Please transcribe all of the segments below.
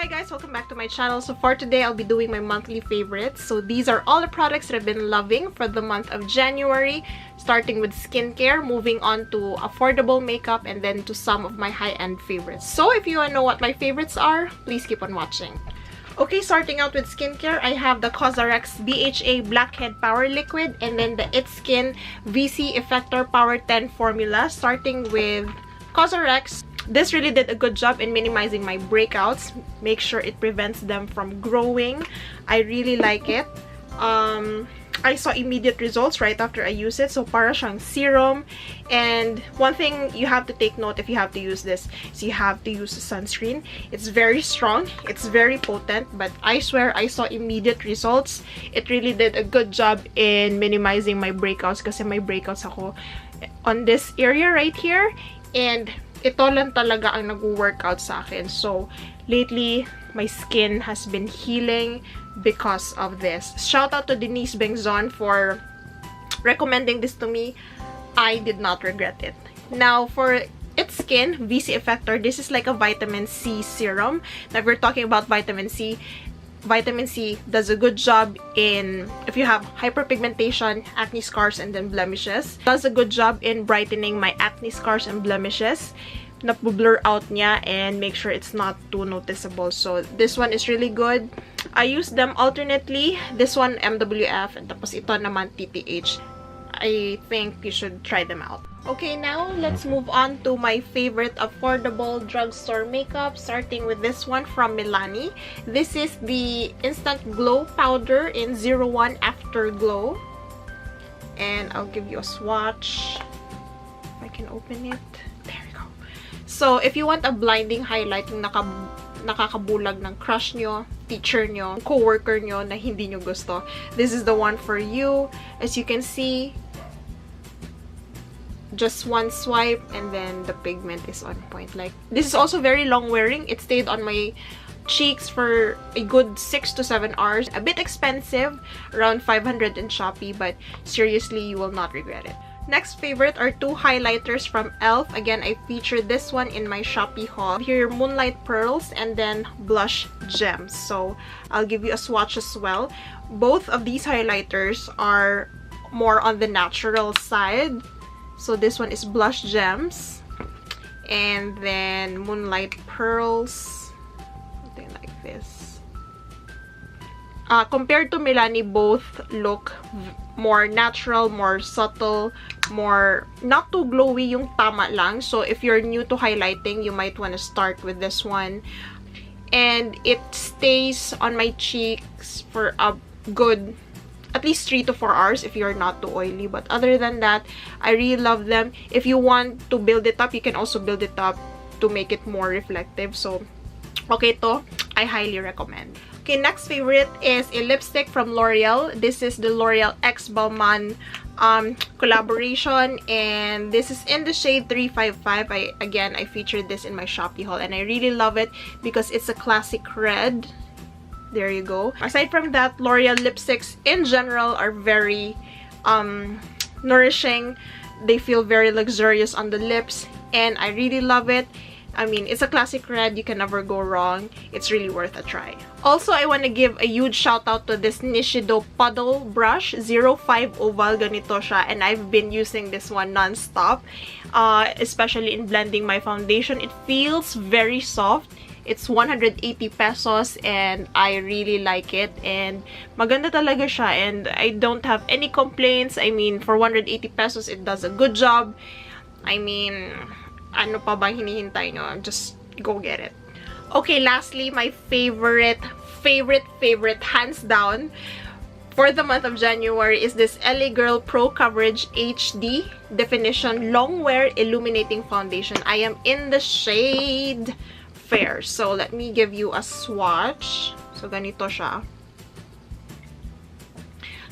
Hi guys, welcome back to my channel. So for today, I'll be doing my monthly favorites. So these are all the products that I've been loving for the month of January, starting with skincare, moving on to affordable makeup, and then to some of my high-end favorites. So if you want to know what my favorites are, please keep on watching. Okay, starting out with skincare, I have the COSRX BHA Blackhead Power Liquid and then the It's Skin VC Effector Power 10 formula. Starting with COSRX, this really did a good job in minimizing my breakouts. Make sure it prevents them from growing. I really like it. I saw immediate results right after I use it. So para siyang serum. And one thing you have to take note if you have to use this is you have to use the sunscreen. It's very strong. It's very potent. But I swear I saw immediate results. It really did a good job in minimizing my breakouts kasi may breakouts ako on this area right here. And ito lang talaga ang nag-workout sa akin. So, lately, my skin has been healing because of this. Shout out to Denise Bengzon for recommending this to me. I did not regret it. Now, for It's Skin VC Effector, this is like a vitamin C serum. Now, if we're talking about vitamin C does a good job in if you have hyperpigmentation, acne scars, and then blemishes. Does a good job in brightening my acne scars and blemishes. Napu-blur out niya and make sure it's not too noticeable. So this one is really good. I use them alternately. This one MWF and tapos ito naman TTH. I think you should try them out. Okay, now let's move on to my favorite affordable drugstore makeup, starting with this one from Milani. This is the Instant Glow Powder in 01 Afterglow. And I'll give you a swatch. If I can open it. There we go. So, if you want a blinding highlight yung nakakabulag ng crush nyo, teacher nyo, co-worker nyo na hindi nyo gusto, this is the one for you. As you can see, just one swipe and then the pigment is on point. Like, this is also very long wearing. It stayed on my cheeks for a good 6 to 7 hours. A bit expensive, around 500 in Shopee, but seriously, you will not regret it. Next favorite are two highlighters from e.l.f. Again, I featured this one in my Shopee haul. Here, Moonlight Pearls and then Blush Gems. So, I'll give you a swatch as well. Both of these highlighters are more on the natural side. So, this one is Blush Gems. And then Moonlight Pearls. Something like this. Compared to Milani, both look more natural, more subtle, more not too glowy, yung tama lang. So if you're new to highlighting, you might want to start with this one. And it stays on my cheeks for a good at least 3 to 4 hours if you're not too oily. But other than that, I really love them. If you want to build it up, you can also build it up to make it more reflective. So okay to, I highly recommend. Okay, next favorite is a lipstick from L'Oreal. This is the L'Oreal X Balmain collaboration, and this is in the shade 355. I featured this in my Shopee haul, and I really love it because it's a classic red. There you go. Aside from that, L'Oreal lipsticks in general are very nourishing. They feel very luxurious on the lips, and I really love it. I mean, it's a classic red. You can never go wrong. It's really worth a try. Also, I want to give a huge shout out to this Nichido Puddle Brush 05 Oval. Ganito siya. And I've been using this one non-stop. Especially in blending my foundation. It feels very soft. It's 180 pesos and I really like it. And maganda talaga siya. And I don't have any complaints. I mean, for 180 pesos, it does a good job. I mean, ano pa bang hinihintay nyo? Just go get it. Okay, lastly, my favorite, hands down, for the month of January is this LA Girl Pro Coverage HD Definition Long Wear Illuminating Foundation. I am in the shade Fair. So, let me give you a swatch. So, ganito siya.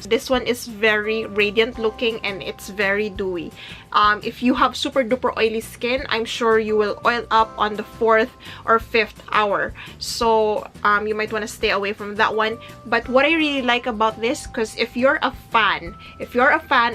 This one is very radiant looking and it's very dewy. If you have super duper oily skin, I'm sure you will oil up on the 4th or 5th hour. So you might want to stay away from that one. But what I really like about this, because if you're a fan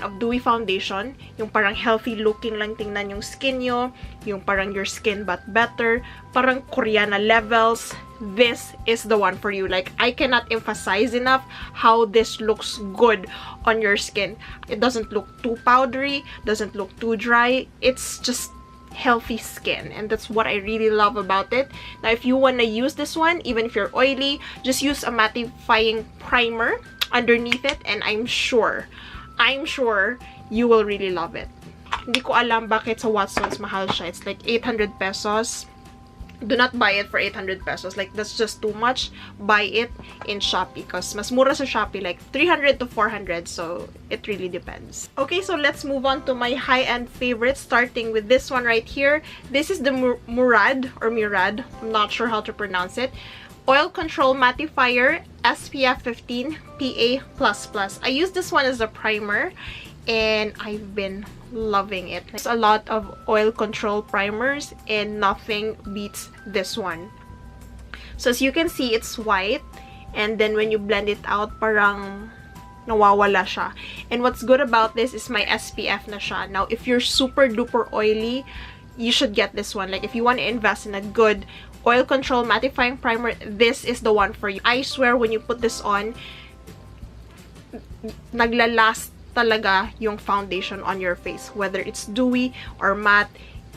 of dewy foundation, yung parang healthy looking lang tingnan yung skin nyo, yung parang your skin but better, parang Koreana levels, this is the one for you. Like, I cannot emphasize enough how this looks good on your skin. It doesn't look too powdery, doesn't look too dry. It's just healthy skin, and that's what I really love about it. Now, if you want to use this one, even if you're oily, just use a mattifying primer underneath it, and I'm sure you will really love it. Hindi ko alam bakit sa Watsons mahal siya. It's like 800 pesos. Do not buy it for 800 pesos. Like, that's just too much. Buy it in Shopee, because mas mura sa Shopee, like 300 to 400. So it really depends. Okay, so let's move on to my high-end favorites, starting with this one right here. This is the Murad. I'm not sure how to pronounce it. Oil Control Mattifier SPF 15 PA++. I use this one as a primer, and I've been loving it. There's a lot of oil control primers, and nothing beats this one. So as you can see, it's white, and then when you blend it out, parang nawawala siya. And what's good about this is my SPF na siya. Now, if you're super duper oily, you should get this one. Like, if you want to invest in a good oil control mattifying primer, this is the one for you. I swear, when you put this on, naglalast talaga yung foundation on your face. Whether it's dewy or matte,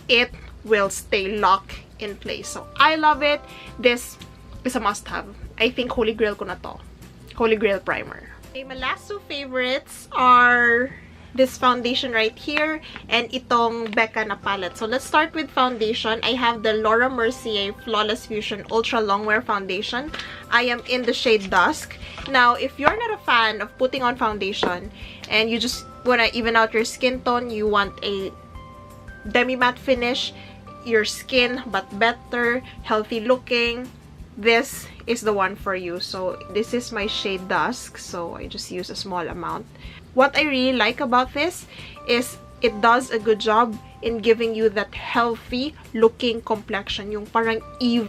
it will stay locked in place. So I love it. This is a must-have. I think holy grail ko na to. Holy grail primer. Okay, my last two favorites are this foundation right here and itong Becca na palette. So let's start with foundation. I have the Laura Mercier Flawless Fusion Ultra Longwear Foundation. I am in the shade Dusk. Now, if you're not a fan of putting on foundation and you just want to even out your skin tone, you want a demi-matte finish, your skin but better, healthy looking, this is the one for you. So this is my shade Dusk, so I just use a small amount. What I really like about this is it does a good job in giving you that healthy looking complexion. Yung parang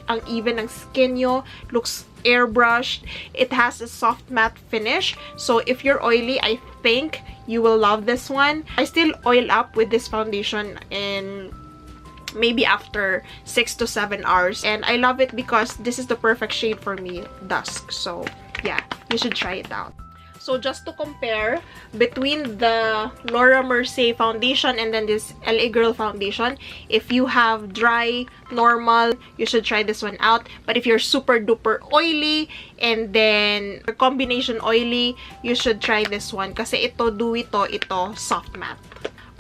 ang even ng skin nyo, looks airbrushed. It has a soft matte finish. So if you're oily, I think you will love this one. I still oil up with this foundation in maybe after 6 to 7 hours. And I love it because this is the perfect shade for me, Dusk. So yeah, you should try it out. So just to compare between the Laura Mercier foundation and then this LA Girl foundation, if you have dry, normal, you should try this one out. But if you're super duper oily and then combination oily, you should try this one. Kasi ito dewy to, ito soft matte.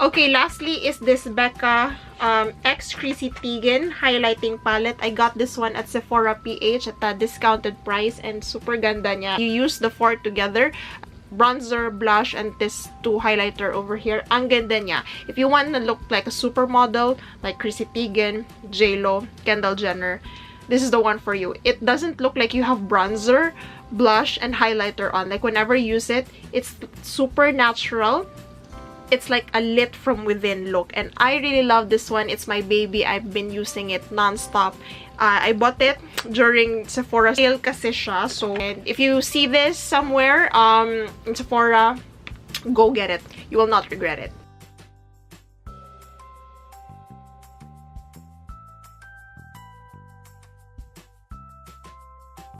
Okay, lastly is this Becca X Chrissy Teigen highlighting palette. I got this one at SephoraPH at a discounted price and super ganda niya. You use the 4 together, bronzer, blush, and this 2 highlighter over here. Ang ganda niya. If you want to look like a supermodel like Chrissy Teigen, J-Lo, Kendall Jenner, this is the one for you. It doesn't look like you have bronzer, blush, and highlighter on. Like whenever you use it, it's super natural. It's like a lit from within look, and I really love this one. It's my baby. I've been using it non-stop. I bought it during Sephora sale kasi siya. So and if you see this somewhere in Sephora, go get it. You will not regret it.